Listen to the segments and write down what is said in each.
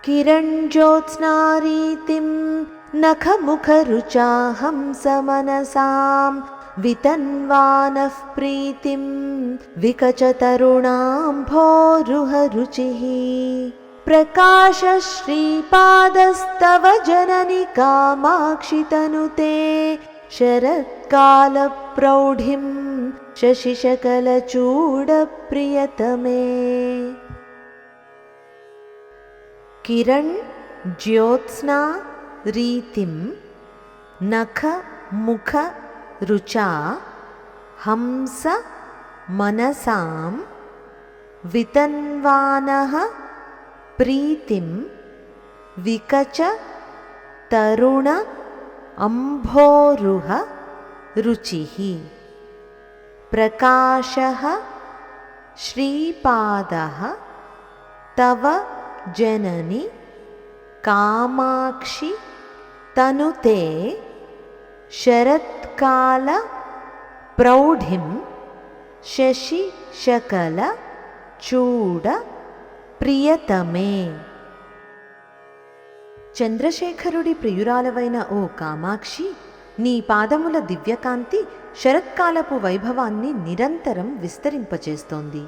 किरञ्ज्योत्स्नारीतिं नखमुखरुचा हंसमनसां वितन्वानः प्रीतिं विकचतरुणाम्भोरुहरुचिः। प्रकाशश्रीपादस्तव जननि कामाक्षि तनुते शरत्कालप्रौढिं शशिशकलचूडप्रियतमे। किरण ज्योत्स्ना रीतिं नख मुख रुचा हंस मनसां वितन्वानः प्रीतिं विकच तरुण अम्भोरुह रुचिः। प्रकाशः श्रीपादः तव जननि कामाक्षि तनुते शरत्काल प्रौढिं शशिशकल चूड ప్రియతమే। చంద్రశేఖరుడి ప్రియురాలవైన ఓ కామాక్షి, నీ పాదముల దివ్యకాంతి శరత్కాలపు వైభవాన్ని నిరంతరం విస్తరింపచేస్తోంది.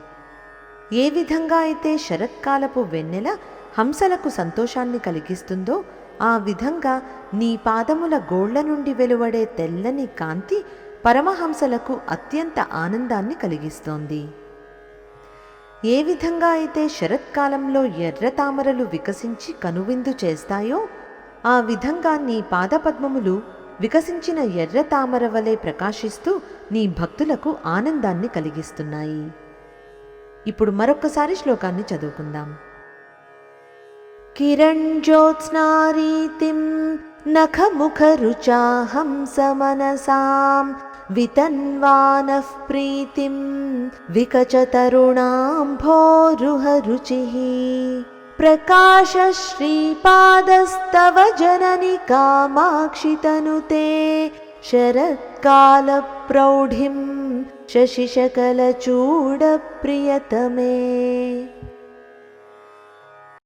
ఏ విధంగా అయితే శరత్కాలపు వెన్నెల హంసలకు సంతోషాన్ని కలిగిస్తుందో, ఆ విధంగా నీ పాదముల గోళ్ల నుండి వెలువడే తెల్లని కాంతి పరమహంసలకు అత్యంత ఆనందాన్ని కలిగిస్తోంది. ఏ విధంగా అయితే శరత్కాలంలో ఎర్ర తామరలు వికసించి కనువిందు చేస్తాయో, ఆ విధంగా నీ పాదపద్మములు వికసించిన ఎర్ర తామర వలె ప్రకాశిస్తూ నీ భక్తులకు ఆనందాన్ని కలిగిస్తున్నాయి. ఇప్పుడు మరొక్కసారి శ్లోకాన్ని చదువుకుందాం. किरञ्ज्योत्स्नारीतिं नखमुखरुचा हंसमनसां वितन्वानः प्रीतिं विकचतरुणाम्भोरुहरुचिः। प्रकाशश्रीपादस्तव जननि कामाक्षि तनुते शरत्कालप्रौढिं शशिशकलचूडप्रियतमे।